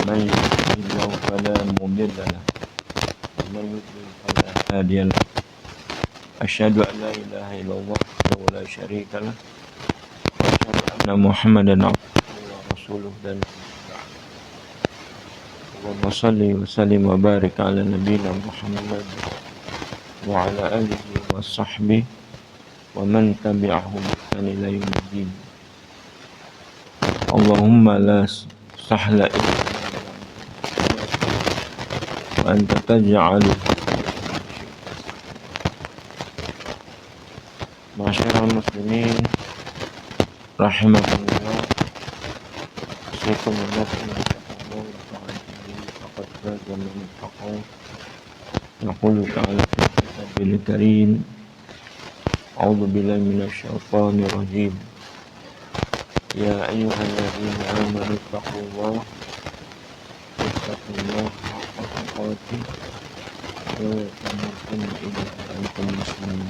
من يهده الله فلا مضل له ومن يضلل فلا هادي له أشهد أن لا إله إلا الله وحده لا شريك له وأشهد أن محمدا عبده ورسوله dan Allahumma salli wa sallim wa barik ala nabiyina Muhammad wa ala alihi wa sahbihi wa man tabi'ahum bi ihsan ila yaumiddin. Allahumma la sahla illa wa anta taj'alu ma'asyiral muslimin rahimakumullah. Assalamualaikum warahmatullahi wabarakatuh. Naqulu ta'ala fi kitabil karim. A'udzu billahi minasyaitonir rajim. Ya ayyuhalladzina amanu taqullaha haqqa tuqatih wa la tamutunna illa wa antum muslimun.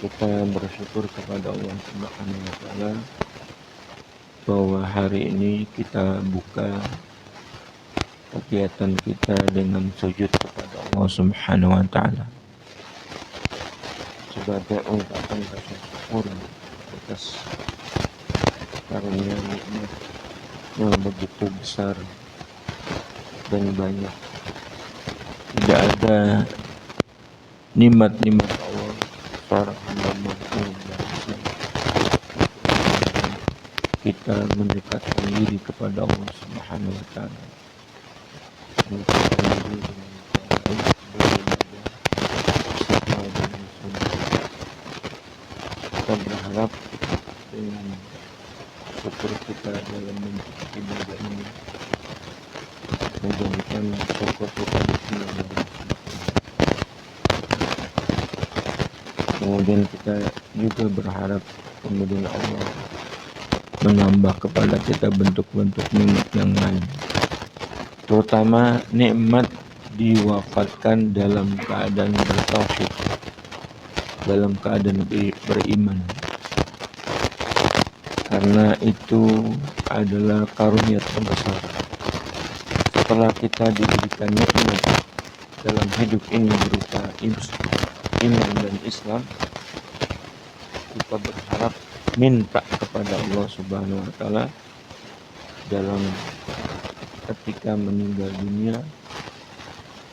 Kita bersyukur kepada Allah Subhanahu wa taala bahwa hari ini kita buka kegiatan kita dengan sujud kepada Allah Subhanahu wa taala sebagai ungkapan rasa syukur atas karunia nikmat yang begitu besar dan banyak. Tidak ada nikmat-nikmat Allah seorang hamba mampu kita mendekatkan diri kepada Allah Subhanahu wa taala. Mendekatkan diri dengan beribadah sesuai dengan sunnah. Kita berharap dengan syukur kita dalam ibadah ini menjadikan syukur kita diterima. Kemudian kita juga berharap kemudian Allah menambah kepada kita bentuk-bentuk nikmat yang lain, terutama nikmat diwafatkan dalam keadaan bertauhid, dalam keadaan beriman, karena itu adalah karunia terbesar. Setelah kita diberikan nikmat dalam hidup ini berupa iman dan Islam, kita berharap minta kepada Allah Subhanahu wa taala dalam ketika meninggal dunia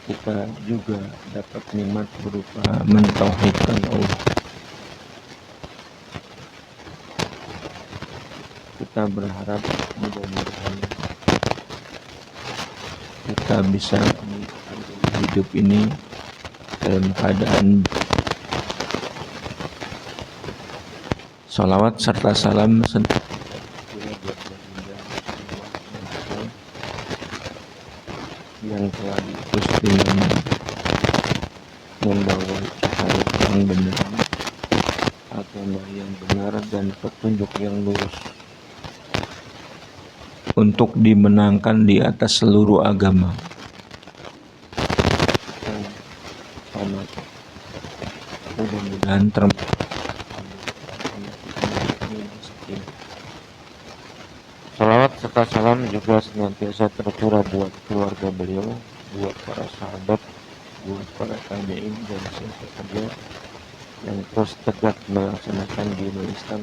kita juga dapat nikmat berupa mentauhidkan Allah. Kita berharap mudah-mudahan kita bisa hidup ini dalam keadaan salawat serta salam yang telah diutus dengan membawa cahaya yang benar, agama yang benar dan petunjuk yang lurus untuk dimenangkan di atas seluruh agama. Mudah-mudahan salawat serta salam juga senantiasa tercurah buat keluarga beliau, buat para sahabat, buat para tabi'in dan siapa saja yang terus tegak melaksanakan dini Islam.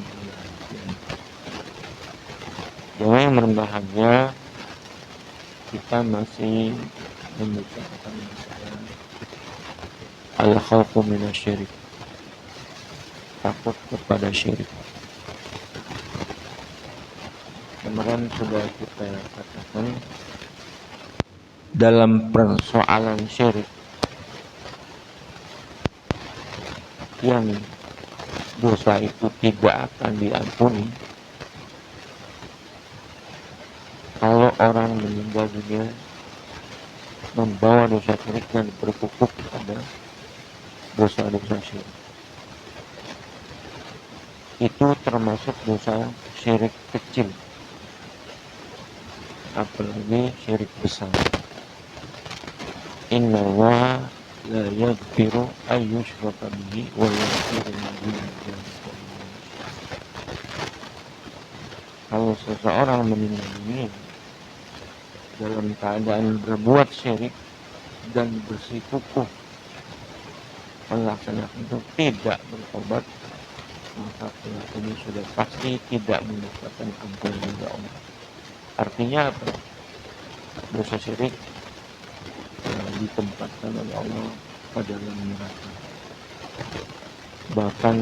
Jemaah yang berbahagia, kita masih membicarakan masalah al-khawfu minasyirik, takut kepada syirik. Kemarin sudah kita katakan dalam persoalan syirik yang dosa itu tidak akan diampuni kalau orang meninggal dunia membawa dosa syirik dan berkukuh pada dosa-dosa syirik. Itu termasuk dosa syirik kecil, apalagi syirik besar. Innallaha la yaghfiru ayyushraka bihi wa yaghfiru ma duna dzalika. Kalau seseorang meninggal dunia dalam keadaan berbuat syirik dan bersikukuh melaksanakan itu tidak bertobat, maka pelaku ini sudah pasti tidak mendapatkan ampunan dari Allah. Artinya apa? Dosa syirik ditempatkan oleh Allah pada dalam neraka. Bahkan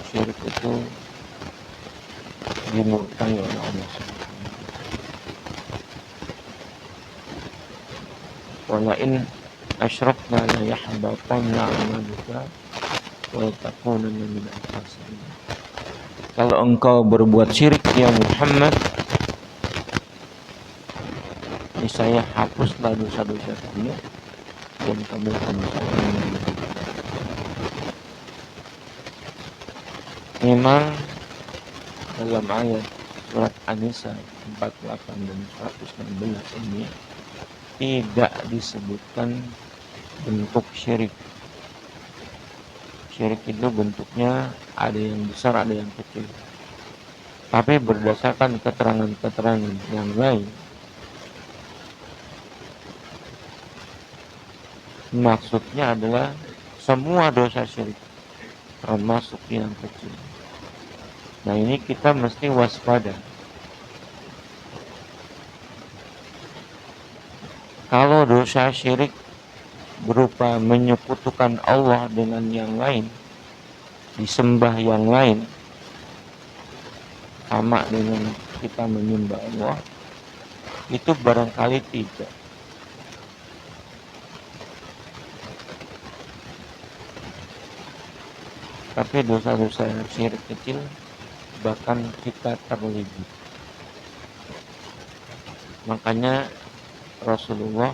syirik itu dimurkai oleh Allah SWT. Walain asyrakna la yahbatanna 'amaluka wa takunanna minal khasirin. Kalau engkau berbuat syirik ya Muhammad, niscaya hapuslah dosa-dosa kamu dan kamu akan masuk. Memang dalam ayat surat An-Nisa 48 dan 116 ini tidak disebutkan bentuk syirik. Syirik itu bentuknya ada yang besar, ada yang kecil. Tapi berdasarkan keterangan-keterangan yang lain, maksudnya adalah semua dosa syirik, termasuk yang kecil. Nah, ini kita mesti waspada. Kalau dosa syirik berupa menyekutukan Allah dengan yang lain, disembah yang lain, sama dengan kita menyembah Allah, itu barangkali tidak. Tapi dosa-dosa syirik kecil bahkan kita terlibat. Makanya Rasulullah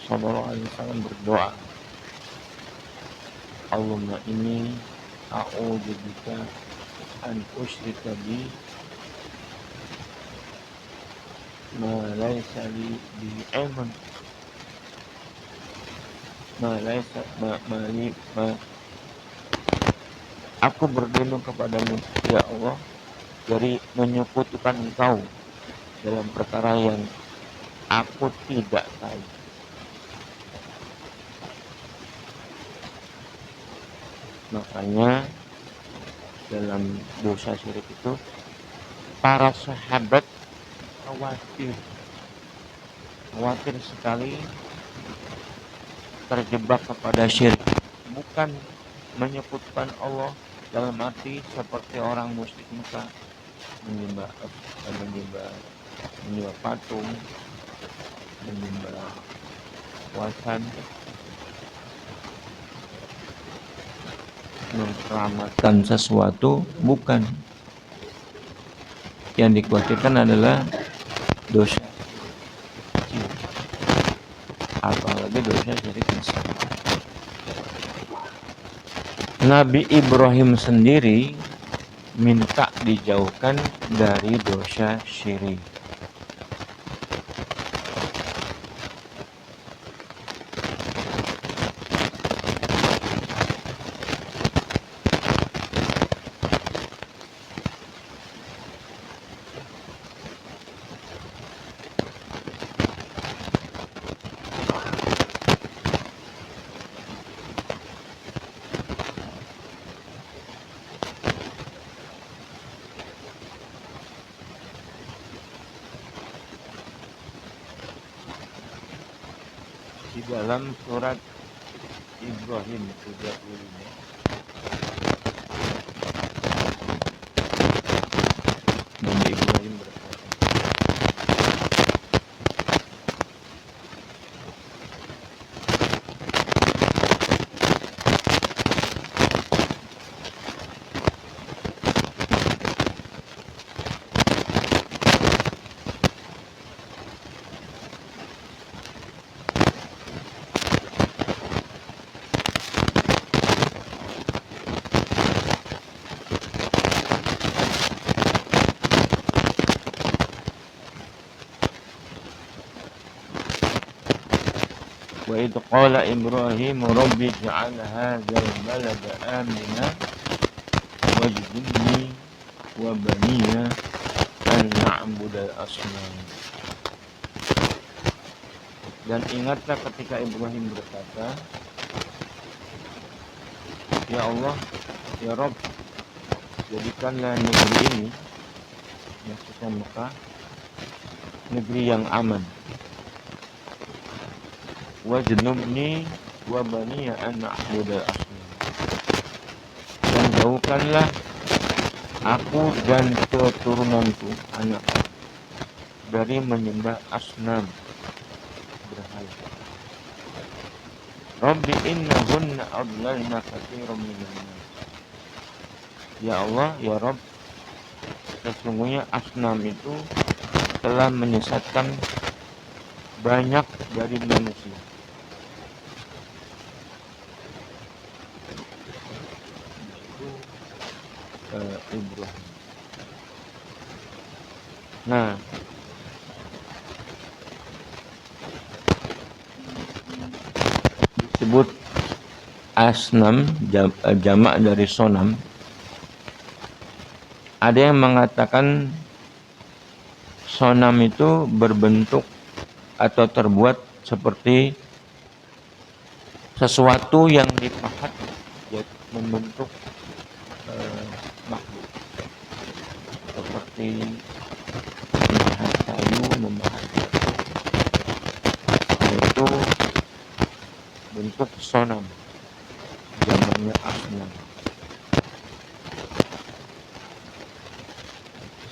SAW berdoa, Allahumma inni a'udzubika an usyrika bi ma laysa li bi ilmun aku berlindung kepadamu ya Allah dari menyekutukan Engkau dalam perkara yang aku tidak tahu. Makanya dalam dosa syirik itu para sahabat khawatir sekali terjebak kepada syirik, bukan menyebutkan Allah dalam arti seperti orang musyrik Mekah menyembah patung, menyembah wasan, memperamatkan sesuatu, bukan. Yang dikhawatirkan adalah dosa kecil, apalagi dosa syirik besar. Nabi Ibrahim sendiri minta dijauhkan dari dosa syirik. Di dalam surat Ibrahim 35 Nabi Ibrahim berkata, wa idh qala Ibrahim rabbi ij'al hadzal balada amina waj'alni wa baniya an na'budal asnam. Dan ingatlah ketika Ibrahim berkata, ya Allah, ya Rabb, jadikanlah negeri ini, maksudnya Mekah, negeri yang aman. Wajnubni wa baniya an na'budal asnam. Dan jauhkanlah aku dan keturunanku, anak, dari menyembah asnam, berhala. Rabbi innahunna adlalna katsiran minan nas. Ya Allah, ya Rabb, sesungguhnya asnam itu telah menyesatkan banyak dari manusia. Ibrahim. Nah, disebut asnam, jamak dari sonam. Ada yang mengatakan sonam itu berbentuk atau terbuat seperti sesuatu yang dipahat, membentuk makhluk, seperti memahat kayu, memahat batu, itu bentuk sonam, zamannya asnam.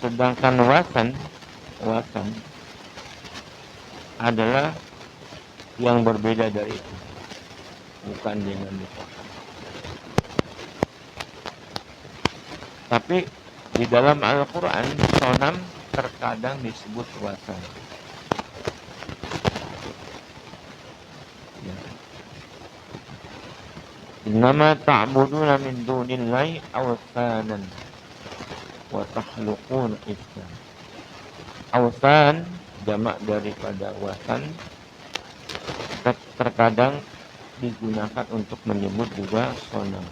Sedangkan wasan adalah yang berbeda dari itu, bukan dengan dipahat. Tapi di dalam Al-Quran, sonam terkadang disebut wasan. Ya. Innama ta'buduna min dunillahi awthanan wa takhluquna ifkan. Awthan jamak daripada wasan, terkadang digunakan untuk menyebut juga sonam.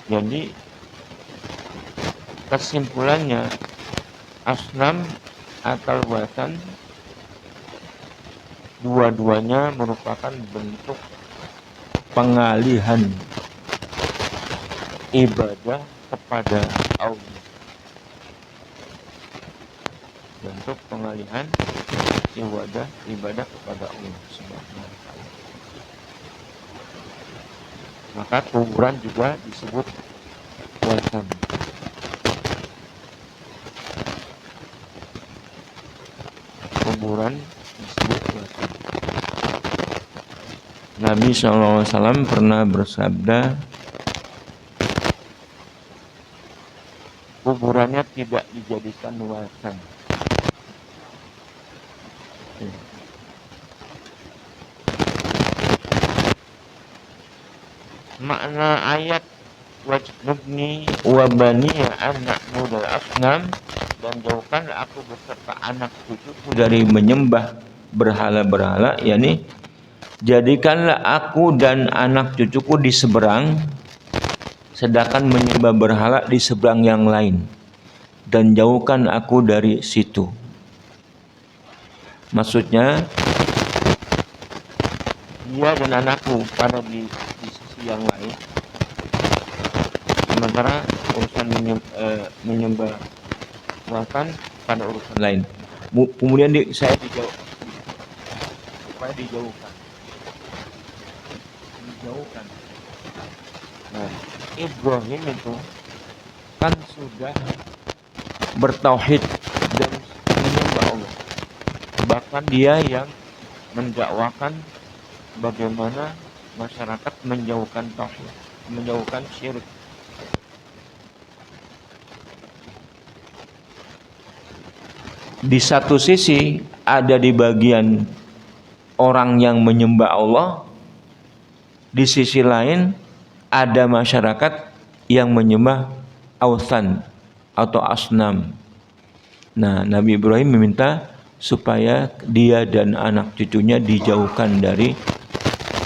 Jadi kesimpulannya, asnam atau wasan dua-duanya merupakan bentuk pengalihan ibadah kepada Allah. Bentuk pengalihan ibadah kepada Allah Subhanahu wa ta'ala. Maka kuburan juga disebut wasan. Kuburan disebut wasan. Nabi SAW pernah bersabda, kuburannya tidak dijadikan wasan. Makna ayat wajnubni wa baniya an na'budal asnam, dan jauhkan aku beserta anak cucuku dari menyembah berhala-berhala, yakni jadikanlah aku dan anak cucuku di seberang, sedangkan menyembah berhala di seberang yang lain, dan jauhkan aku dari situ. Maksudnya dia dan anakku pada di sisi yang lain, sementara urusan menyembah wasan pada urusan lain. Kemudian saya supaya dijauhkan. Nah, Ibrahim itu kan sudah bertauhid dan menyembah Allah. Bahkan dia yang mendakwakan bagaimana masyarakat menjauhkan tauhid, menjauhkan syirik. Di satu sisi ada di bagian orang yang menyembah Allah, di sisi lain ada masyarakat yang menyembah awthan atau asnam. Nah, Nabi Ibrahim meminta supaya dia dan anak cucunya dijauhkan dari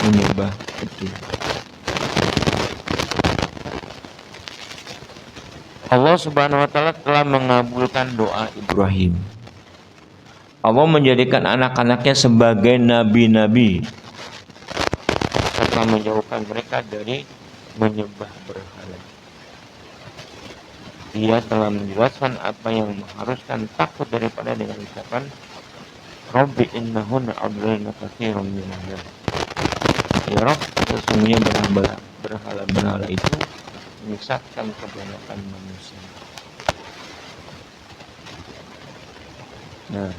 menyembah itu. Allah Subhanahu wa taala telah mengabulkan doa Ibrahim. Allah menjadikan anak-anaknya sebagai nabi-nabi serta menjauhkan mereka dari menyembah berhala. Dia telah menjelaskan apa yang mengharuskan takut daripada dengan ucapan Rabbi innahunna adlalna katsiran minan nas. Ya Rabb, sesungguhnya berhala itu menyesatkan kebanyakan manusia. Nah,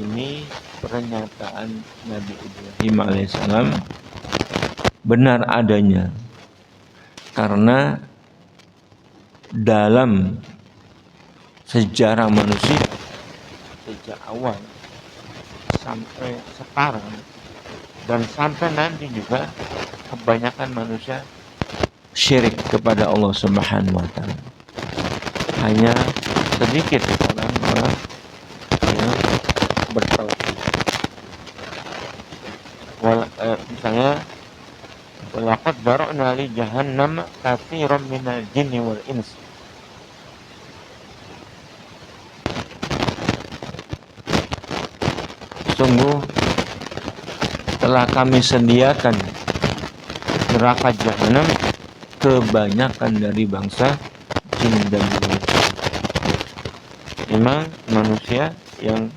ini pernyataan Nabi Ibrahim alaihissalam benar adanya, karena dalam sejarah manusia sejak awal sampai sekarang dan sampai nanti juga kebanyakan manusia syirik kepada Allah Subhanahu wa taala. Hanya sedikit orang-orang yang bertauhid. Misalnya walaqad bara'na li jahannam katsiran minal jinni wal ins. Sungguh telah kami sediakan neraka jahanam kebanyakan dari bangsa jin dan manusia. Memang manusia yang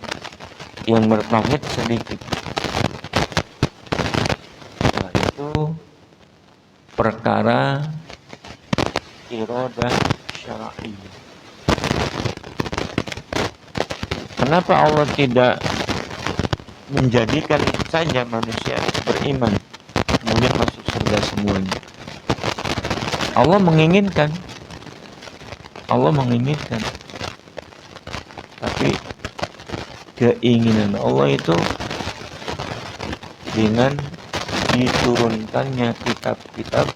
bertauhid sedikit. Nah, itu perkara iradah syar'i. Kenapa Allah tidak menjadikan saja manusia beriman kemudian masuk surga semuanya? Allah menginginkan, tapi keinginan Allah itu dengan diturunkannya kitab-kitab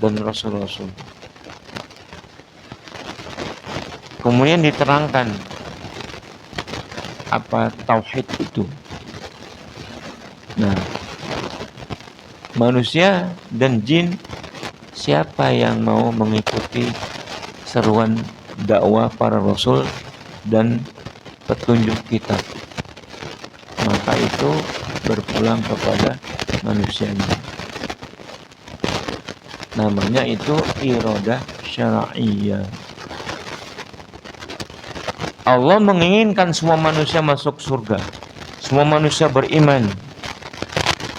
dan rasul-rasul. Kemudian diterangkan apa tauhid itu. Nah, manusia dan jin, siapa yang mau mengikuti seruan dakwah para rasul dan petunjuk kitab, maka itu berpulang kepada manusianya. Namanya itu iradah syar'iyyah. Allah menginginkan semua manusia masuk surga, semua manusia beriman,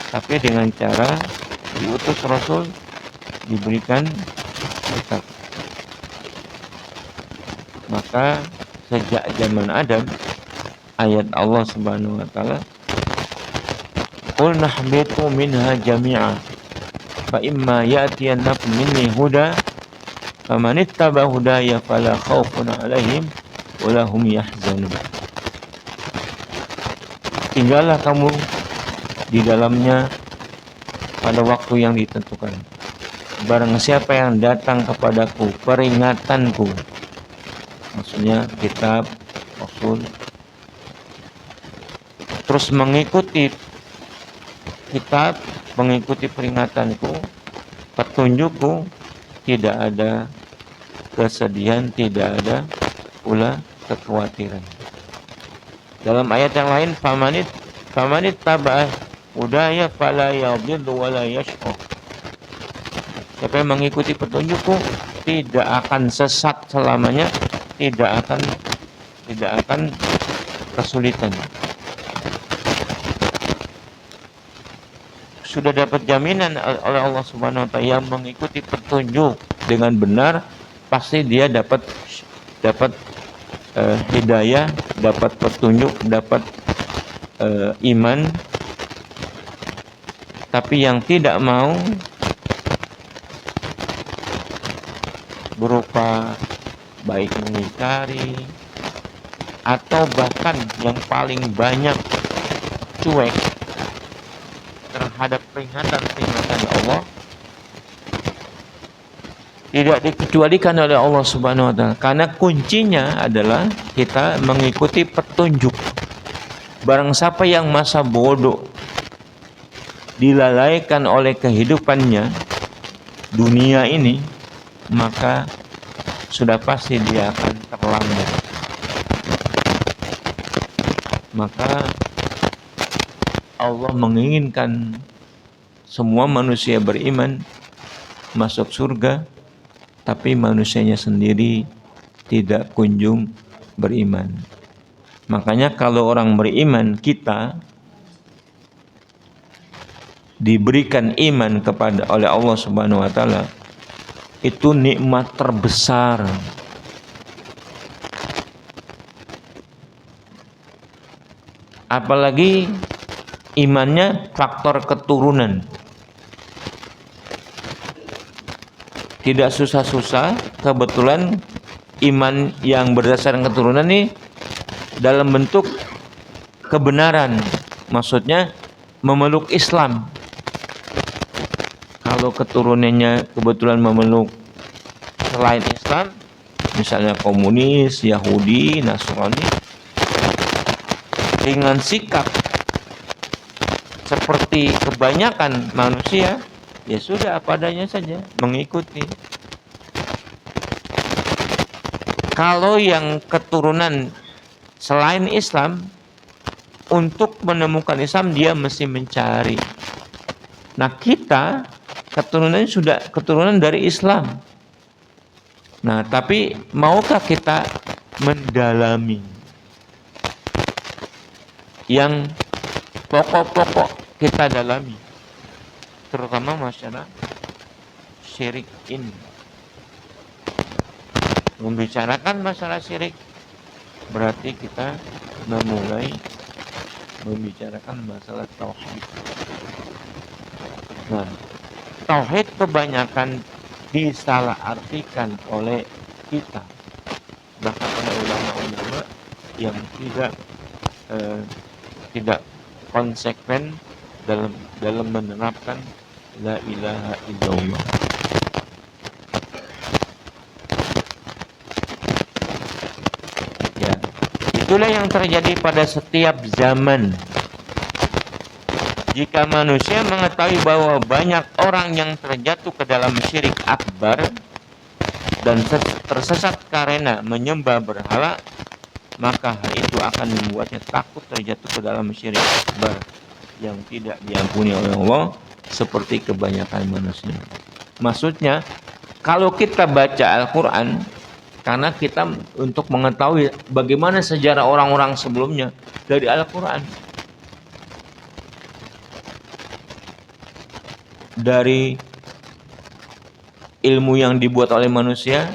tapi dengan cara diutus rasul, diberikan kitab. Maka sejak zaman Adam, ayat Allah Subhanahu wa taala, qul nahbitu minha jami'a fa imma ya'tiyannakum minni huda faman ittaba hudaya fala khaufun 'alaihim wa lahum yahzanun. Tinggallah kamu di dalamnya pada waktu yang ditentukan. Barang siapa yang datang kepadaku peringatanku, maksudnya kitab, rasul, terus mengikuti kitab, mengikuti peringatanku, petunjukku, tidak ada kesedihan, tidak ada pula kekhawatiran. Dalam ayat yang lain, famanit taba'ah hudaya fala yadhillu wa la yashqa. Siapa yang mengikuti petunjukku tidak akan sesat selamanya, tidak akan kesulitan. Sudah dapat jaminan oleh Allah Subhanahu wa taala, yang mengikuti petunjuk dengan benar pasti dia dapat hidayah, dapat petunjuk, dapat iman. Tapi yang tidak mau berupa baik mengingkari atau bahkan yang paling banyak cuek terhadap peringatan Allah, tidak dikecualikan oleh Allah Subhanahu wa taala. Karena kuncinya adalah kita mengikuti petunjuk. Barang siapa yang masa bodoh dilalaikan oleh kehidupannya dunia ini, maka sudah pasti dia akan terlambat. Maka Allah menginginkan semua manusia beriman masuk surga, tapi manusianya sendiri tidak kunjung beriman. Makanya kalau orang beriman, kita diberikan iman kepada oleh Allah Subhanahu wa taala, itu nikmat terbesar. Apalagi imannya faktor keturunan. Tidak susah-susah, kebetulan iman yang berdasarkan keturunan nih dalam bentuk kebenaran. Maksudnya memeluk Islam. Kalau keturunannya kebetulan memeluk selain Islam, misalnya komunis, Yahudi, Nasrani, dengan sikap seperti kebanyakan manusia, ya sudah apa adanya saja, mengikuti. Kalau yang keturunan selain Islam, untuk menemukan Islam dia mesti mencari. Nah, kita keturunannya sudah keturunan dari Islam. Nah, tapi maukah kita mendalami yang pokok-pokok kita dalami, terutama masalah syirik ini. Membicarakan masalah syirik berarti kita memulai membicarakan masalah tauhid. Nah, tauhid kebanyakan disalahartikan oleh kita, bahkan oleh ulama-ulama yang tidak konsekuen dalam menerapkan la ilaha illallah. Ya, itulah yang terjadi pada setiap zaman. Jika manusia mengetahui bahwa banyak orang yang terjatuh ke dalam syirik akbar dan tersesat karena menyembah berhala, maka hal itu akan membuatnya takut terjatuh ke dalam syirik akbar yang tidak diampuni oleh Allah seperti kebanyakan manusia. Maksudnya, kalau kita baca Al-Quran, karena kita untuk mengetahui bagaimana sejarah orang-orang sebelumnya dari Al-Quran, dari ilmu yang dibuat oleh manusia,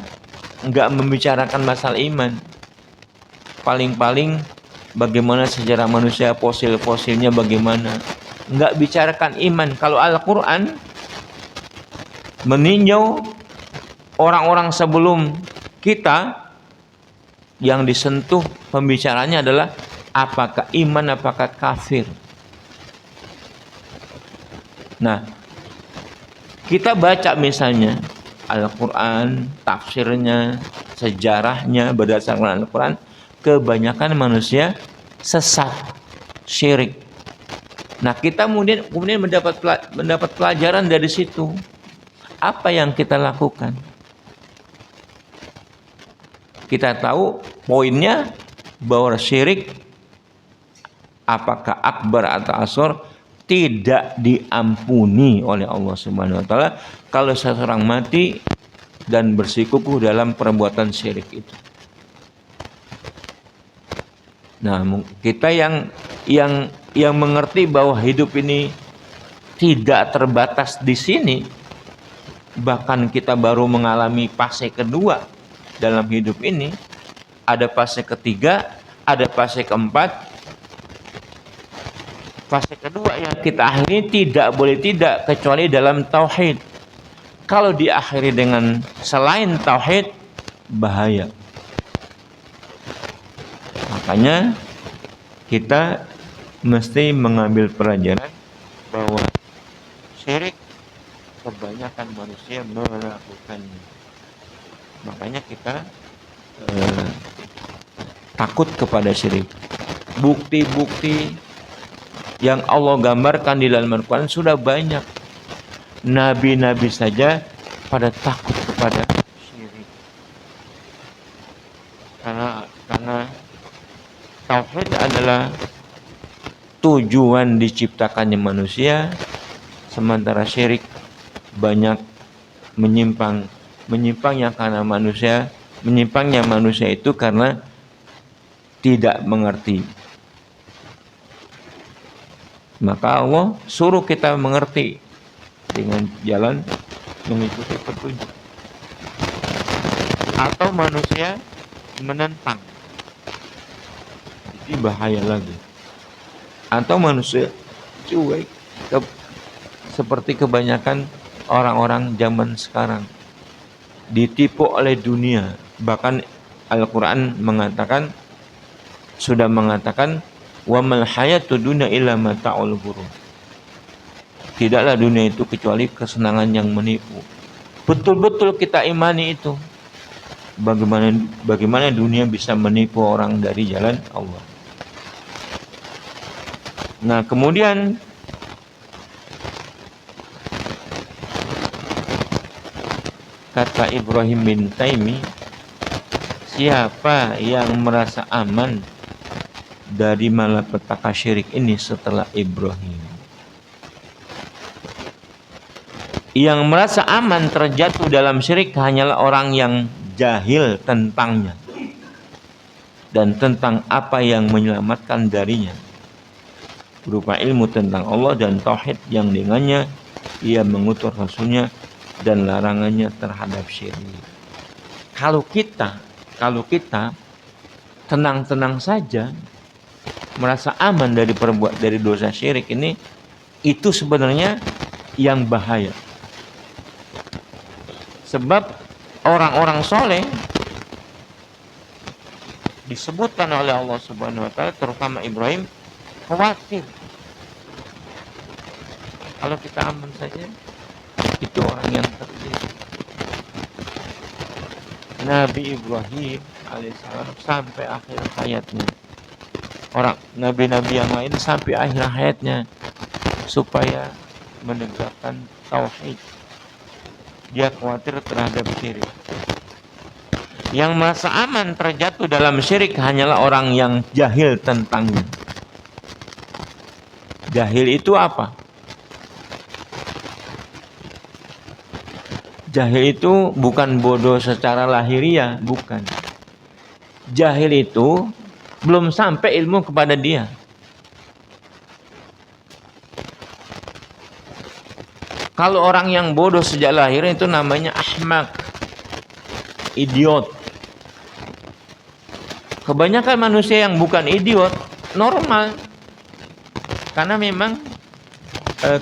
enggak membicarakan masalah iman. Paling-paling bagaimana sejarah manusia, fosil-fosilnya bagaimana, enggak bicarakan iman. Kalau Al-Quran meninjau orang-orang sebelum kita, yang disentuh pembicaranya adalah apakah iman, apakah kafir. Nah, kita baca misalnya Al-Quran, tafsirnya, sejarahnya berdasarkan Al-Quran, kebanyakan manusia sesat, syirik. Nah, kita kemudian mendapat pelajaran dari situ. Apa yang kita lakukan? Kita tahu poinnya bahwa syirik, apakah akbar atau asghar, tidak diampuni oleh Allah Subhanahu wa taala kalau seseorang mati dan bersikukuh dalam perbuatan syirik itu. Nah, kita yang mengerti bahwa hidup ini tidak terbatas di sini, bahkan kita baru mengalami fase kedua dalam hidup ini, ada fase ketiga, ada fase keempat. Fase kedua yang kita akhiri tidak boleh tidak kecuali dalam tauhid. Kalau diakhiri dengan selain tauhid, bahaya. Makanya kita mesti mengambil pelajaran bahwa syirik kebanyakan manusia melakukannya. Makanya kita takut kepada syirik. Bukti-bukti yang Allah gambarkan di dalam Al-Quran sudah banyak. Nabi-nabi saja pada takut kepada syirik. Karena tauhid adalah tujuan diciptakannya manusia, sementara syirik banyak menyimpangnya karena menyimpangnya manusia itu karena tidak mengerti. Maka Allah suruh kita mengerti dengan jalan mengikuti petunjuk. Atau manusia menentang, jadi bahaya lagi. Atau manusia cuek, seperti kebanyakan orang-orang zaman sekarang, ditipu oleh dunia. Bahkan Al-Quran sudah mengatakan wa mal hayatud dunya illa mata'ul ghurur. Tidaklah dunia itu kecuali kesenangan yang menipu. Betul-betul kita imani itu. Bagaimana dunia bisa menipu orang dari jalan Allah. Nah, kemudian kata Ibrahim bin Taimi, siapa yang merasa aman dari malapetaka syirik ini setelah Ibrahim? Yang merasa aman terjatuh dalam syirik hanyalah orang yang jahil tentangnya dan tentang apa yang menyelamatkan darinya, berupa ilmu tentang Allah dan tauhid yang dengannya ia mengutus rasulnya dan larangannya terhadap syirik. Kalau kita tenang-tenang saja merasa aman dari dosa syirik ini, itu sebenarnya yang bahaya. Sebab orang-orang soleh disebutkan oleh Allah Subhanahu wa taala, terutama Ibrahim, khawatir. Kalau kita aman saja, itu orang yang terjadi. Nabi Ibrahim alaihissalam sampai akhir hayatnya, orang nabi-nabi yang lain sampai akhir hayatnya, supaya menegakkan tauhid, dia khawatir terhadap syirik. Yang merasa aman terjatuh dalam syirik hanyalah orang yang jahil tentangnya. Jahil itu apa? Jahil itu bukan bodoh secara lahiriah, bukan. Jahil itu belum sampai ilmu kepada dia. Kalau orang yang bodoh sejak lahir itu namanya ahmak, idiot. Kebanyakan manusia yang bukan idiot normal, karena memang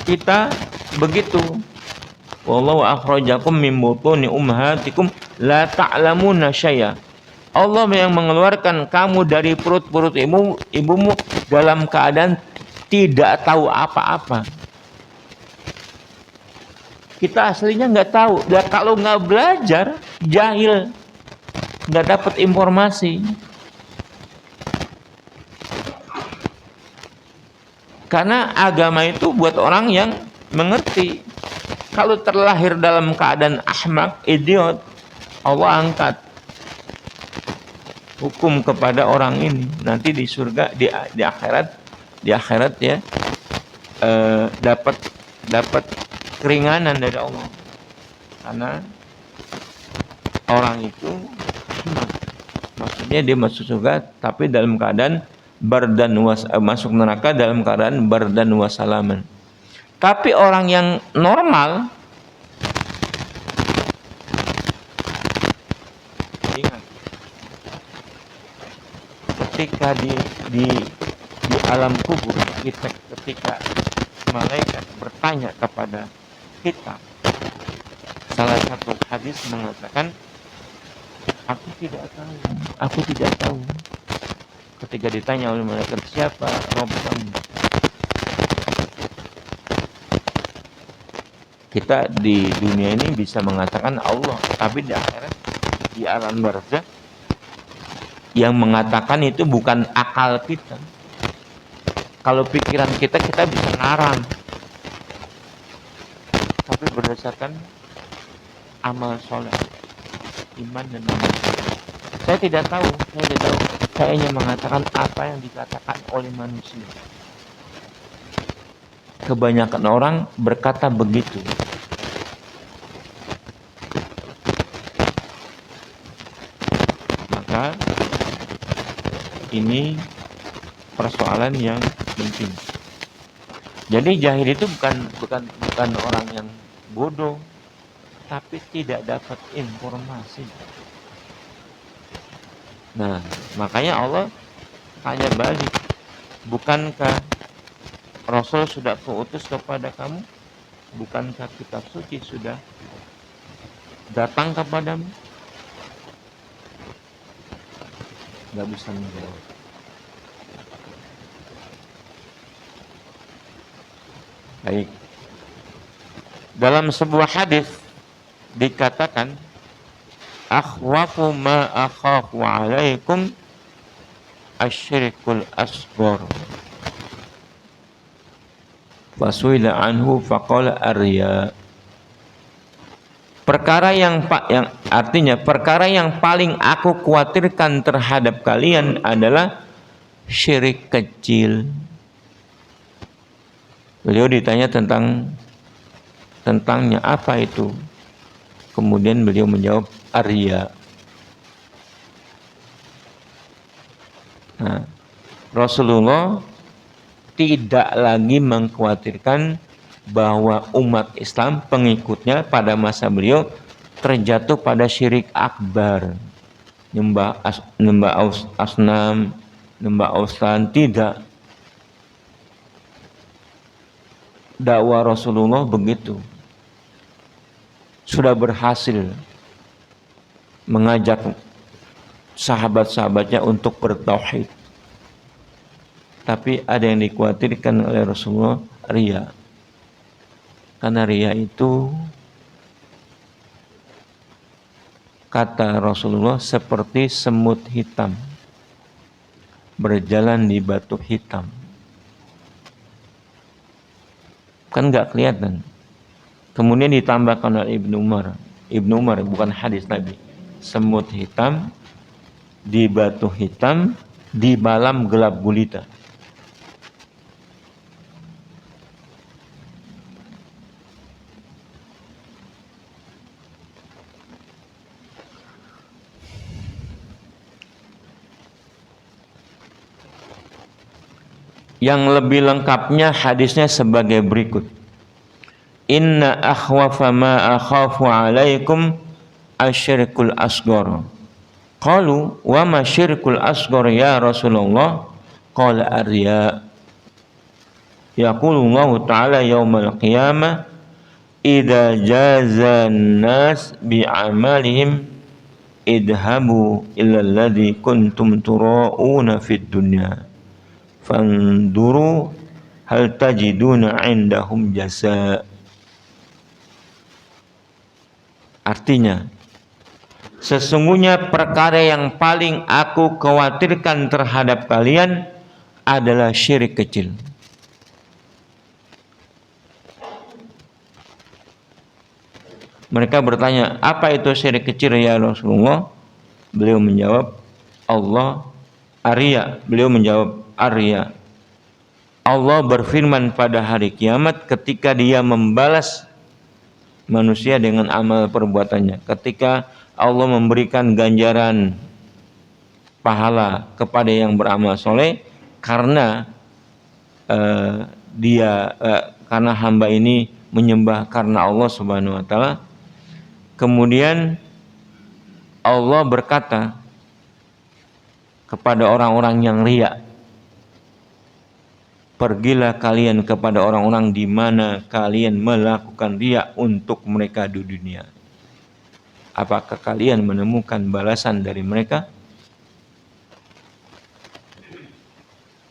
kita begitu. Wallahu akhrajakum min butuni ummahatikum la ta'lamuna syai'a. Allah yang mengeluarkan kamu dari perut-perut ibumu dalam keadaan tidak tahu apa-apa. Kita aslinya nggak tahu. Dan kalau nggak belajar, jahil, nggak dapat informasi. Karena agama itu buat orang yang mengerti. Kalau terlahir dalam keadaan ahmak, idiot, Allah angkat hukum kepada orang ini. Nanti di surga, di akhirat ya, dapat keringanan dari Allah. Karena orang itu maksudnya dia masuk surga tapi dalam keadaan masuk neraka dalam keadaan bardan wasalaman. Tapi orang yang normal, ingat, ketika di alam kubur, ketika malaikat bertanya kepada kita, salah satu hadis mengatakan, aku tidak tahu. Ketika ditanya oleh malaikat, siapa Rabb kamu? Kita di dunia ini bisa mengatakan Allah, tapi di akhirat, di alam barzakh, yang mengatakan itu bukan akal kita. Kalau pikiran kita bisa ngarang, tapi berdasarkan amal soleh, iman dan amal soleh. Saya tidak tahu. Saya hanya mengatakan apa yang dikatakan oleh manusia. Kebanyakan orang berkata begitu. Maka ini persoalan yang penting. Jadi jahil itu bukan orang yang bodoh, tapi tidak dapat informasi. Nah, makanya Allah tanya balik, bukankah Rasul sudah kuutus kepada kamu? Bukankah kitab suci sudah datang kepadamu? Gak bisa menjawab. Baik. Dalam sebuah hadis dikatakan, akhwafu ma akhafu alaikum asyirkul asghar. Fasuila anhu faqala arya. Perkara yang paling aku khawatirkan terhadap kalian adalah syirik kecil. Beliau ditanya tentangnya apa itu. Kemudian beliau menjawab arya. Nah, Rasulullah tidak lagi mengkhawatirkan bahwa umat Islam pengikutnya pada masa beliau terjatuh pada syirik akbar, nyembah asnam, nyembah ausan. Tidak. Dakwah Rasulullah begitu, sudah berhasil mengajak sahabat-sahabatnya untuk bertauhid. Tapi ada yang dikhawatirkan oleh Rasulullah, riya. Karena riya itu, kata Rasulullah, seperti semut hitam berjalan di batu hitam. Kan nggak kelihatan. Kemudian ditambahkan oleh Ibnu Umar, bukan hadis Nabi. Semut hitam di batu hitam di malam gelap gulita. Yang lebih lengkapnya hadisnya sebagai berikut. Inna akhwafa ma akhafu alaikum asyirkul asghar. Qalu wa ma syirkul asghar ya Rasulullah? Qala arya. Yaqulullahu ta'ala yaumal qiyamah idza jazan nas bi'amalihim idhabu ila alladhi kuntum tura'una fid dunya fanduru hal tajiduna indahum jasa. Artinya, sesungguhnya perkara yang paling aku khawatirkan terhadap kalian adalah syirik kecil. Mereka bertanya, apa itu syirik kecil ya Rasulullah? Beliau menjawab, Beliau menjawab, arya. Allah berfirman pada hari kiamat ketika dia membalas manusia dengan amal perbuatannya. Ketika Allah memberikan ganjaran pahala kepada yang beramal soleh karena karena hamba ini menyembah karena Allah Subhanahu wa taala. Kemudian Allah berkata kepada orang-orang yang riya, pergilah kalian kepada orang-orang di mana kalian melakukan riya untuk mereka di dunia. Apakah kalian menemukan balasan dari mereka?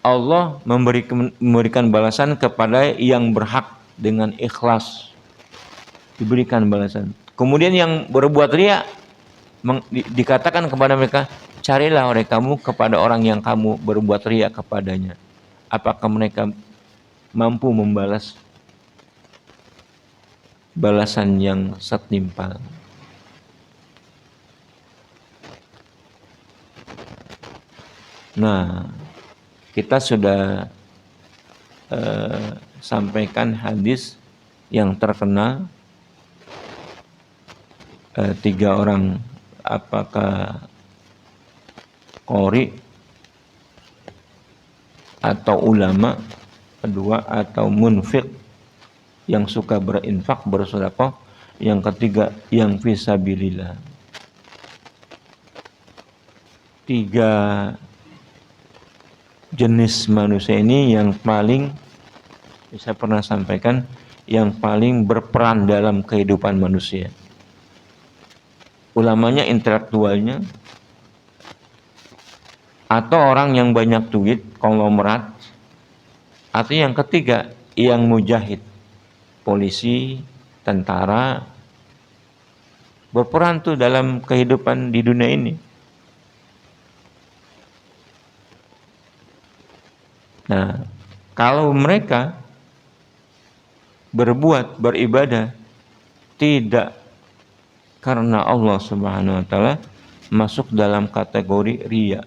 Allah memberikan balasan kepada yang berhak dengan ikhlas. Diberikan balasan. Kemudian yang berbuat riya dikatakan kepada mereka, carilah oleh kamu kepada orang yang kamu berbuat riya kepadanya. Apakah mereka mampu membalas balasan yang setimpal? Nah, kita sudah sampaikan hadis yang terkenal 3 orang, apakah qori atau ulama, kedua atau munfiq yang suka berinfak, bersedekah, yang ketiga yang fisabilillah. 3 jenis manusia ini yang paling, saya pernah sampaikan, yang paling berperan dalam kehidupan manusia. Ulamanya, intelektualnya, atau orang yang banyak duit, konglomerat, atau yang ketiga yang mujahid, polisi, tentara, berperan tuh dalam kehidupan di dunia ini. Nah, kalau mereka berbuat, beribadah tidak karena Allah Subhanahu wa taala, masuk dalam kategori riya.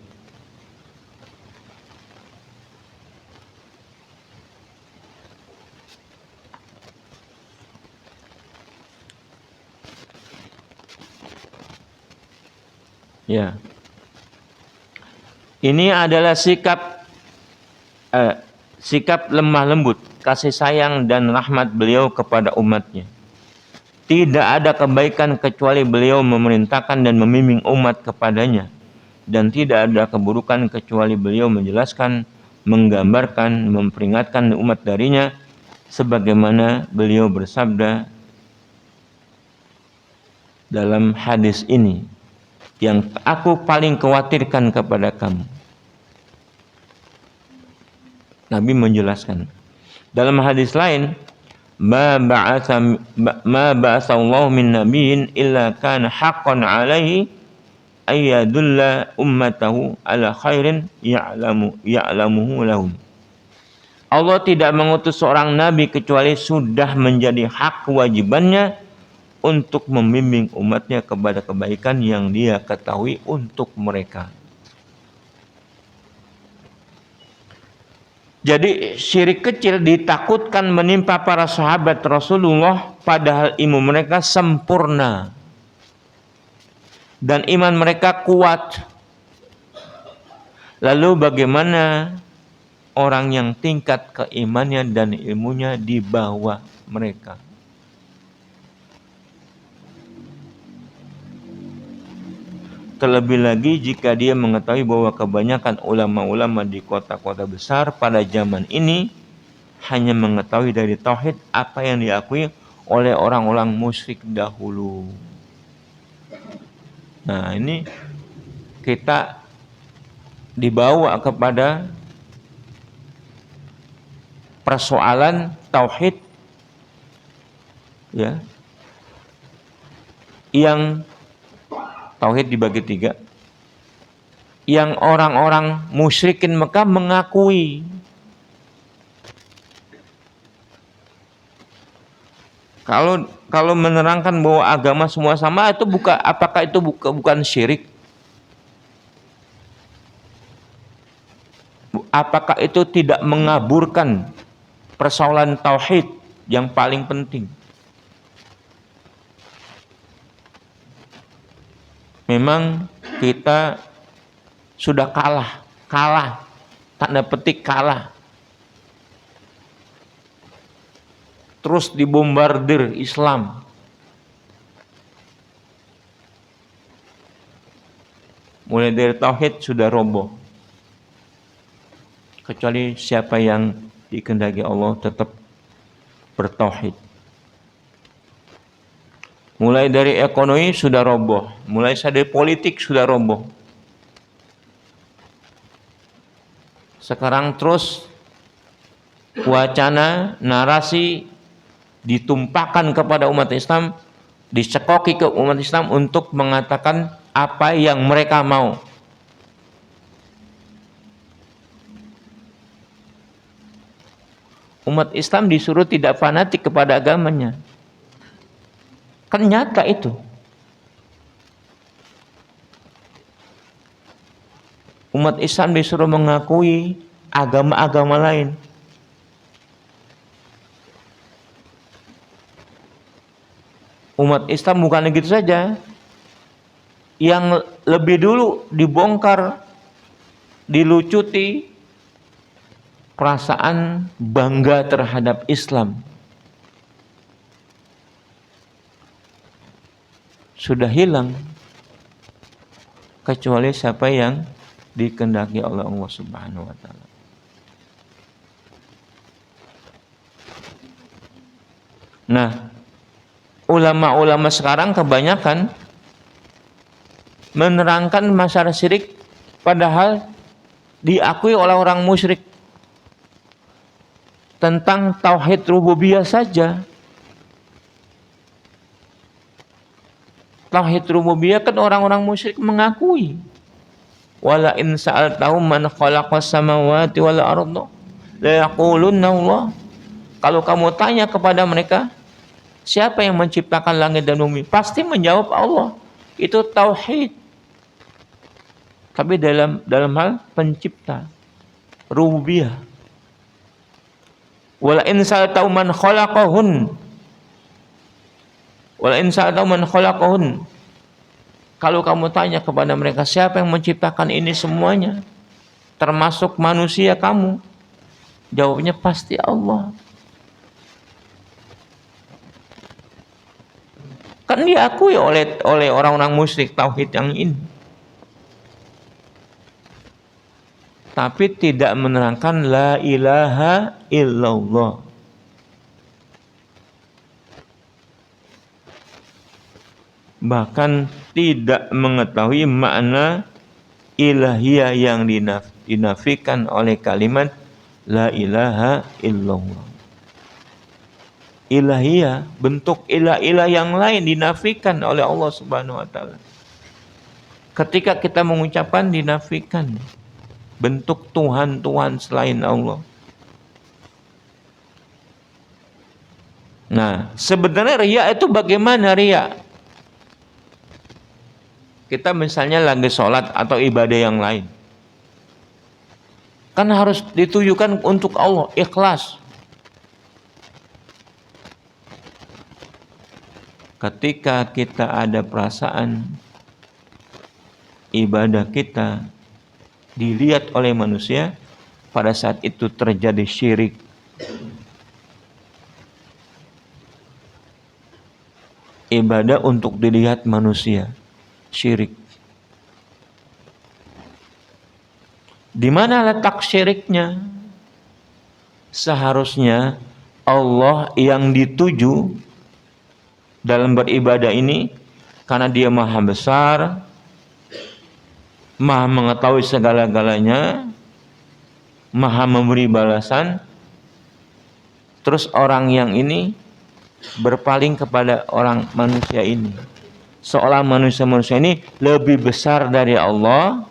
Ya. Ini adalah sikap lemah lembut, kasih sayang dan rahmat beliau kepada umatnya. Tidak ada kebaikan kecuali beliau memerintahkan dan membimbing umat kepadanya, dan tidak ada keburukan kecuali beliau menjelaskan, menggambarkan, memperingatkan umat darinya, sebagaimana beliau bersabda dalam hadis ini, yang aku paling khawatirkan kepada kamu. Nabi menjelaskan dalam hadis lain, ma ba'atsallahu min nabiyyin illa kana haqqan 'alaihi ayyadulla ummatahu ala khairin ya'lamuhu lahum. Allah tidak mengutus seorang nabi kecuali sudah menjadi hak kewajibannya untuk membimbing umatnya kepada kebaikan yang dia ketahui untuk mereka. Jadi syirik kecil ditakutkan menimpa para sahabat Rasulullah, padahal ilmu mereka sempurna dan iman mereka kuat. Lalu bagaimana orang yang tingkat keimannya dan ilmunya di bawah mereka? Terlebih lagi jika dia mengetahui bahwa kebanyakan ulama-ulama di kota-kota besar pada zaman ini hanya mengetahui dari tauhid apa yang diakui oleh orang-orang musyrik dahulu. Nah, ini kita dibawa kepada persoalan tauhid, ya, yang tauhid dibagi 3, yang orang-orang musyrikin Mekah mengakui. Kalau menerangkan bahwa agama semua sama, itu apakah itu bukan syirik? Apakah itu tidak mengaburkan persoalan tauhid yang paling penting? Memang kita sudah kalah, tanda petik kalah. Terus dibombardir Islam. Mulai dari tauhid sudah roboh. Kecuali siapa yang dikehendaki Allah tetap bertauhid. Mulai dari ekonomi sudah roboh, mulai dari politik sudah roboh. Sekarang terus wacana, narasi ditumpahkan kepada umat Islam, dicekoki ke umat Islam untuk mengatakan apa yang mereka mau. Umat Islam disuruh tidak fanatik kepada agamanya. Kan nyata itu. Umat Islam disuruh mengakui agama-agama lain. Umat Islam bukan gitu saja. Yang lebih dulu dibongkar, dilucuti perasaan bangga terhadap Islam. Sudah hilang kecuali siapa yang dikehendaki oleh Allah Subhanahu wa taala. Nah, ulama-ulama sekarang kebanyakan menerangkan masalah syirik padahal diakui oleh orang musyrik. Tentang tauhid rububiyah saja. Tauhid rububiyah kan orang-orang musyrik mengakui. Wala in sa'altahum man khalaqas samawati wal arda la yaqulunna Allah. Kalau kamu tanya kepada mereka, siapa yang menciptakan langit dan bumi? Pasti menjawab Allah. Itu tauhid. Tapi dalam hal pencipta, rububiyah. Wala in sa'altahum man khalaqahun. Wala in sa'altahum man khalaqahun. Kalau kamu tanya kepada mereka, siapa yang menciptakan ini semuanya? Termasuk manusia kamu. Jawabnya pasti Allah. Kan diakui oleh orang-orang musyrik tauhid yang ini. Tapi tidak menerangkan la ilaha illallah. Bahkan tidak mengetahui makna ilahiyah yang dinafikan oleh kalimat la ilaha illallah. Ilahiyah, bentuk ilah-ilah yang lain dinafikan oleh Allah Subhanahu wa taala. Ketika kita mengucapkan dinafikan bentuk Tuhan-Tuhan selain Allah. Nah, sebenarnya riya itu bagaimana riya? Kita misalnya lagi sholat atau ibadah yang lain. Kan harus ditujukan untuk Allah, ikhlas. Ketika kita ada perasaan ibadah kita dilihat oleh manusia, pada saat itu terjadi syirik. Ibadah untuk dilihat manusia, syirik. Di mana letak syiriknya? Seharusnya Allah yang dituju dalam beribadah ini karena Dia Maha Besar, Maha mengetahui segala-galanya, Maha memberi balasan. Terus orang yang ini berpaling kepada orang manusia ini, seolah manusia ini lebih besar dari Allah,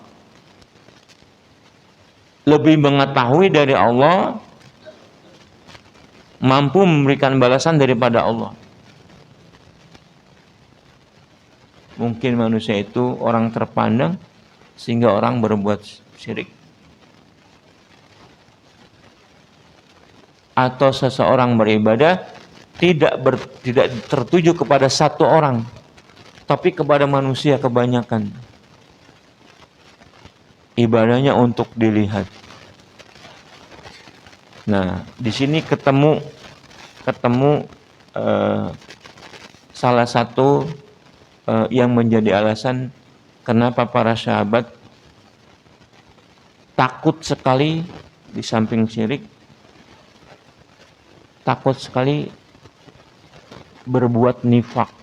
lebih mengetahui dari Allah, mampu memberikan balasan daripada Allah. Mungkin manusia itu orang terpandang sehingga orang berbuat syirik. Atau seseorang beribadah tidak tertuju kepada satu orang, tapi kepada manusia kebanyakan. Ibadahnya untuk dilihat. Nah, di sini ketemu salah satu yang menjadi alasan kenapa para sahabat takut sekali di samping syirik, takut sekali berbuat nifak.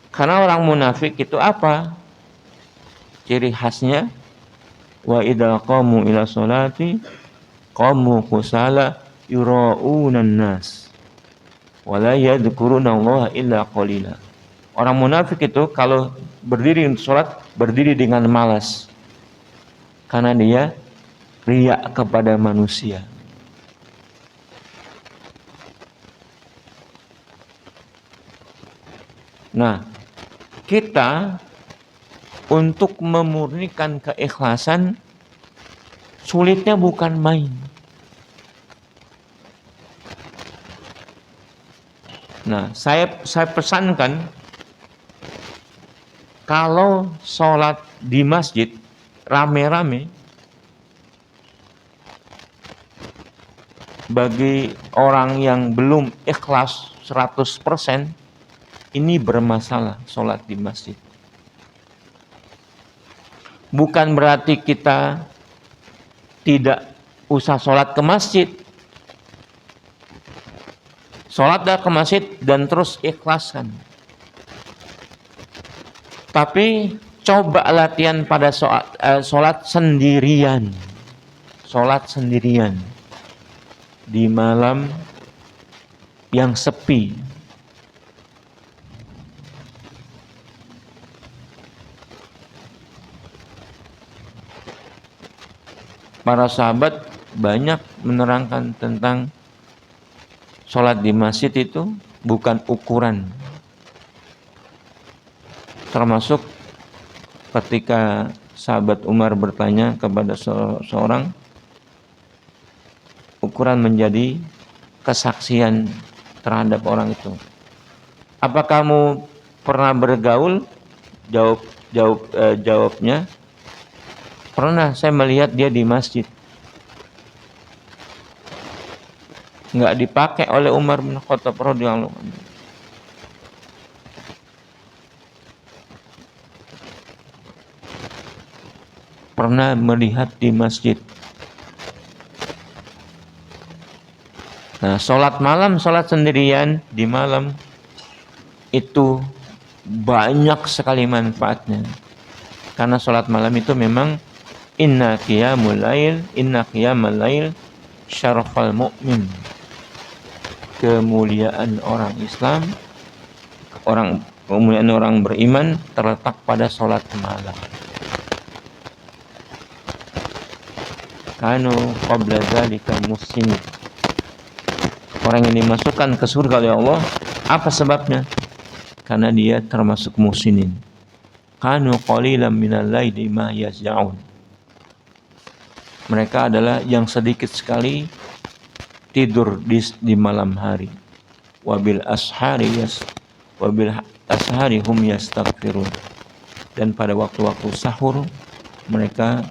Karena orang munafik itu apa? Ciri khasnya wa idza qamu ila sholati qamu kusala yura'unan nas wa la yadhkurunallaha illa qalila. Orang munafik itu kalau berdiri untuk sholat, berdiri dengan malas. Karena dia riya kepada manusia. Nah, kita untuk memurnikan keikhlasan sulitnya bukan main. Nah, saya pesankan kalau sholat di masjid rame-rame, bagi orang yang belum ikhlas 100%, ini bermasalah sholat di masjid. Bukan berarti kita tidak usah sholat ke masjid. Sholatlah ke masjid dan terus ikhlaskan. Tapi coba latihan pada sholat sendirian. Sholat sendirian di malam yang sepi. Para sahabat banyak menerangkan tentang sholat di masjid itu bukan ukuran. Termasuk ketika sahabat Umar bertanya kepada seorang, ukuran menjadi kesaksian terhadap orang itu. Apa kamu pernah bergaul? Jawabnya, pernah, saya melihat dia di masjid. Enggak dipakai oleh Umar bin Khattab radhiyallahu anhu. Pernah melihat di masjid. Nah, sholat malam, sholat sendirian di malam itu banyak sekali manfaatnya. Karena sholat malam itu memang inna qiyamal lail syarafal mu'min. Kemuliaan orang Islam, kemuliaan orang beriman terletak pada sholat malam. Kanu qabla dzalika muslimin. Orang yang dimasukkan ke surga oleh Allah, apa sebabnya? Karena dia termasuk muslimin. Kanu qalilan minal laili ma yasja'un. Mereka adalah yang sedikit sekali tidur di malam hari. Wabil ashari hum yastaghfirun. Dan pada waktu-waktu sahur mereka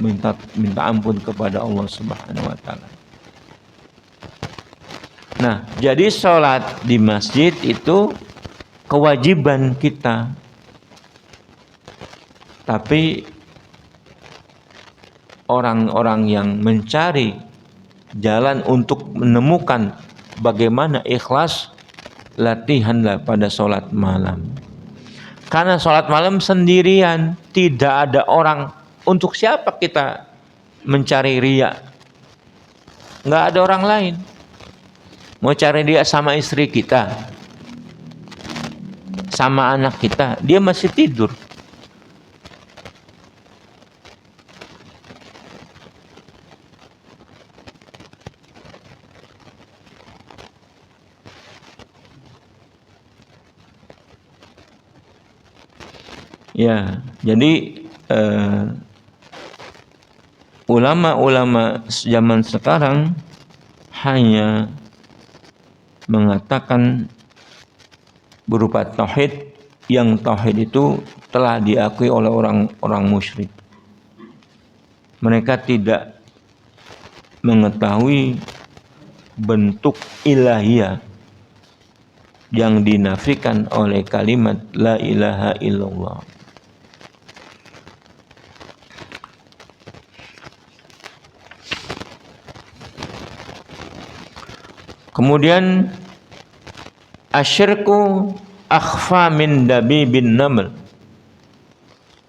minta ampun kepada Allah Subhanahu wa taala. Nah, jadi sholat di masjid itu kewajiban kita. Tapi orang-orang yang mencari jalan untuk menemukan bagaimana ikhlas, latihanlah pada sholat malam. Karena sholat malam sendirian, tidak ada orang. Untuk siapa kita mencari riya? Nggak ada orang lain. Mau cari dia sama istri kita, sama anak kita, dia masih tidur. Ya, jadi ulama-ulama zaman sekarang hanya mengatakan berupa tauhid, yang tauhid itu telah diakui oleh orang musyrik. Mereka tidak mengetahui bentuk ilahiyah yang dinafikan oleh kalimat la ilaha illallah. Kemudian asyirku akhfa min dabibin naml.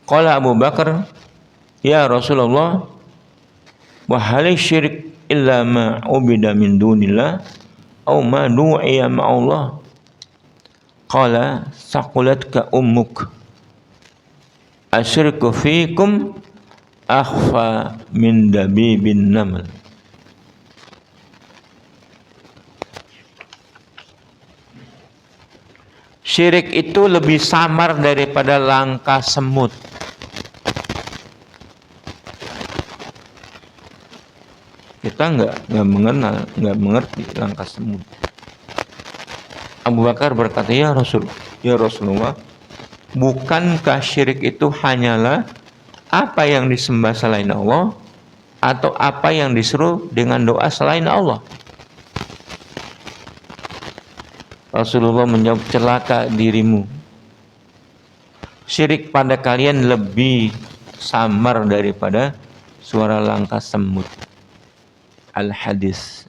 Qala Abu Bakar, ya Rasulullah, wa hal syirik illa ma ubida min dunillah aw ma du'iya ma'allah. Qala saqulatka ummuk. Asyirku fikum akhfa min dabibin naml. Syirik itu lebih samar daripada langkah semut. Kita nggak mengenal, nggak mengerti langkah semut. Abu Bakar berkata, ya Rasulullah, bukankah syirik itu hanyalah apa yang disembah selain Allah atau apa yang diseru dengan doa selain Allah? Rasulullah menjawab, celaka dirimu. Syirik pada kalian lebih samar daripada suara langkah semut. Al-Hadis.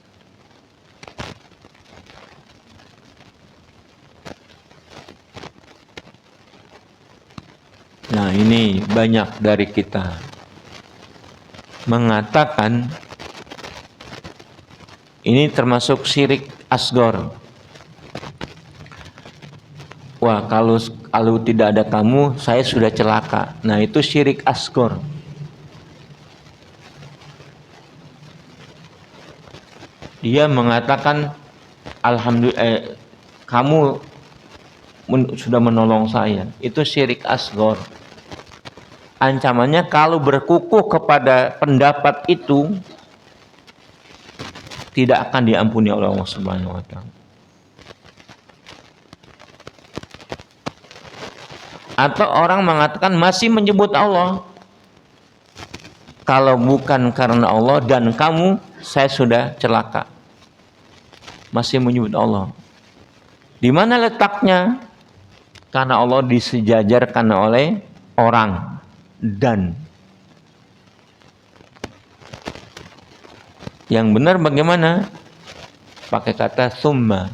Nah, ini banyak dari kita mengatakan ini termasuk syirik asgor. Wah, kalau tidak ada kamu, saya sudah celaka. Nah, itu syirik asgor. Dia mengatakan, alhamdulillah, kamu sudah menolong saya. Itu syirik asgor. Ancamannya kalau berkukuh kepada pendapat itu, tidak akan diampuni oleh Allah Subhanahu wa Ta'ala. Atau orang mengatakan masih menyebut Allah, kalau bukan karena Allah dan kamu, saya sudah celaka. Masih menyebut Allah. Di mana letaknya? Karena Allah disejajarkan oleh orang dan. Yang benar bagaimana? Pakai kata summa.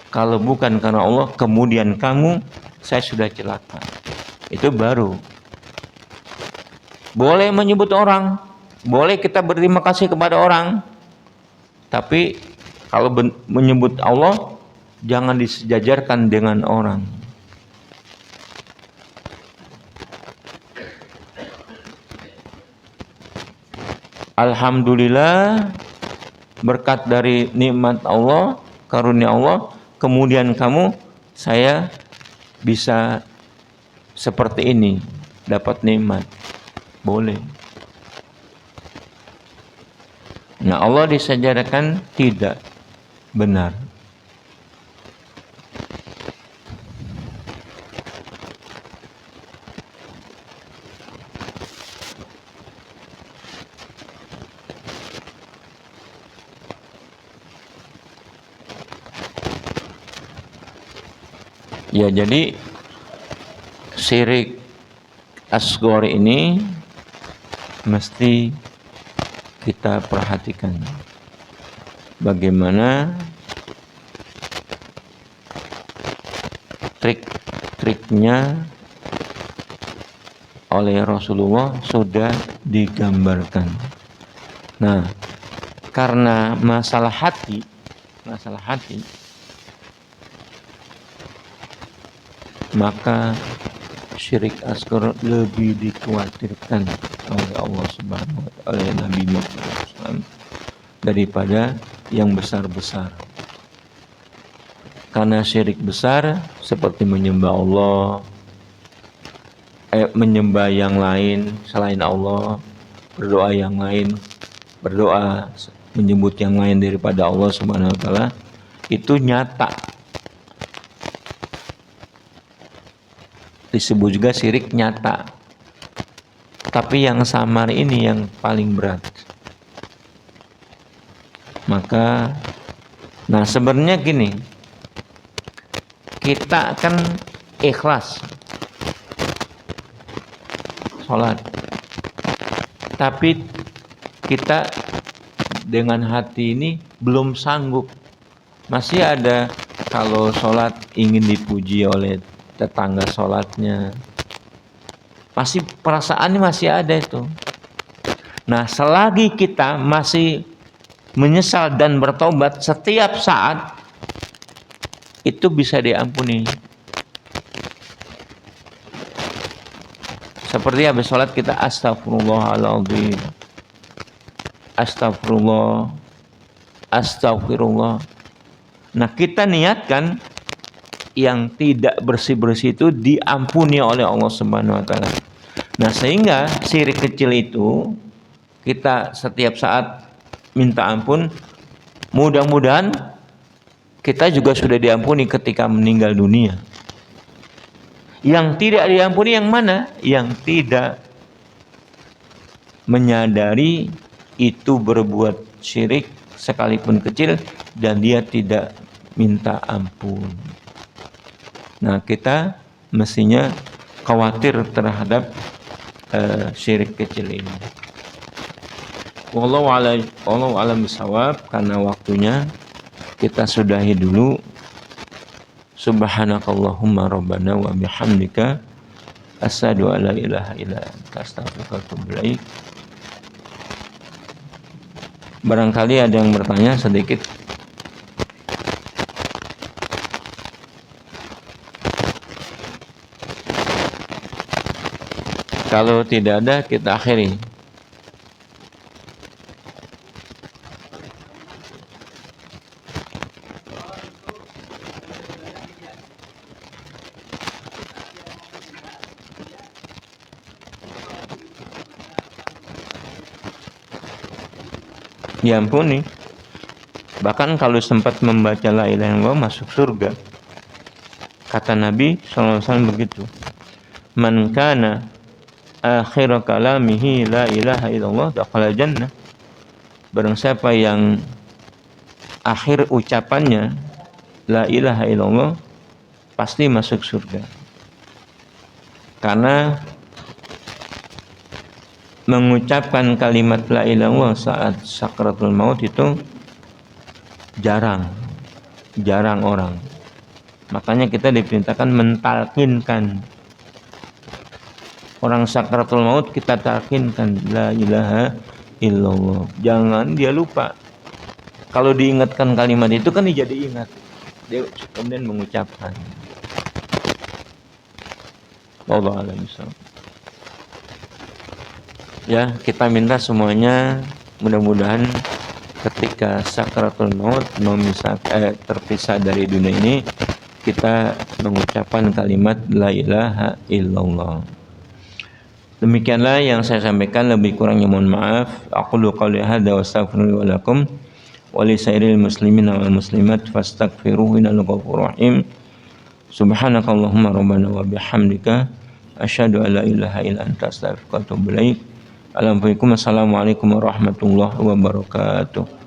Kalau bukan karena Allah, kemudian kamu, saya sudah celaka. Itu baru. Boleh menyebut orang, boleh kita berterima kasih kepada orang, tapi kalau menyebut Allah, jangan disejajarkan dengan orang. Alhamdulillah, berkat dari nikmat Allah, karunia Allah, kemudian kamu, saya bisa seperti ini, dapat nikmat. Boleh. Nah, Allah disejajarkan tidak benar. Ya, jadi syirik asghar ini mesti kita perhatikan bagaimana trik-triknya oleh Rasulullah sudah digambarkan. Nah, karena masalah hati maka syirik asghar lebih dikhawatirkan oleh Allah Subhanahu wa Ta'ala, oleh Nabi Muhammad SAW, daripada yang besar-besar. Karena syirik besar seperti menyembah Allah, menyembah yang lain selain Allah, berdoa yang lain, menyebut yang lain daripada Allah Subhanahu wa Ta'ala, itu nyata. Disebut juga syirik nyata. Tapi yang samar ini yang paling berat. Maka, nah sebenarnya gini, kita akan ikhlas sholat, tapi kita dengan hati ini belum sanggup. Masih ada kalau sholat ingin dipuji oleh tetangga sholatnya, masih perasaannya masih ada itu. Nah, selagi kita masih menyesal dan bertobat setiap saat, itu bisa diampuni. Seperti habis sholat kita astagfirullahaladzim, astagfirullah. Nah, kita niatkan yang tidak bersih-bersih itu diampuni oleh Allah Subhanahu wa taala. Nah, sehingga syirik kecil itu kita setiap saat minta ampun, mudah-mudahan kita juga sudah diampuni ketika meninggal dunia. Yang tidak diampuni yang mana? Yang tidak menyadari itu berbuat syirik sekalipun kecil dan dia tidak minta ampun. Nah, kita mestinya khawatir terhadap syirik kecil ini. Wallahu a'lam bishawab, karena waktunya kita sudahi dulu. Subhanakallahumma rabbana wa bihamdika asyhadu an la ilaha illa anta astaghfiruka wa atubu ilaik. Barangkali ada yang bertanya sedikit. Kalau tidak ada, kita akhiri. Diampuni. Bahkan kalau sempat membaca la ilaha illallah masuk surga. Kata Nabi SAW begitu. Man kana akhir kalamihi la ilaha illallah dakhala jannah. Barang siapa yang akhir ucapannya la ilaha illallah pasti masuk surga. Karena mengucapkan kalimat la ilaha illallah saat sakratul maut itu jarang orang. Makanya kita diperintahkan mentalkinkan. Orang sakratul maut kita talkinkan la ilaha illallah. Jangan dia lupa. Kalau diingatkan kalimat itu kan dia jadi ingat. Dia kemudian mengucapkan. Wallahu a'lam bishawab. Ya, kita minta semuanya mudah-mudahan ketika sakratul maut terpisah dari dunia ini, kita mengucapkan kalimat la ilaha illallah. Demikianlah yang saya sampaikan, lebih kurangnya mohon maaf. Aqulu qouli hadza wa astaghfiru lakum wa li sairil muslimin wal muslimat fastaghfiruhu innahu ghafurur rahim. Subhanakallahumma rabbana wa bihamdika asyhadu an la ilaha illa anta astaghfiruka wa atubu ilaik. Assalamualaikum warahmatullahi wabarakatuh.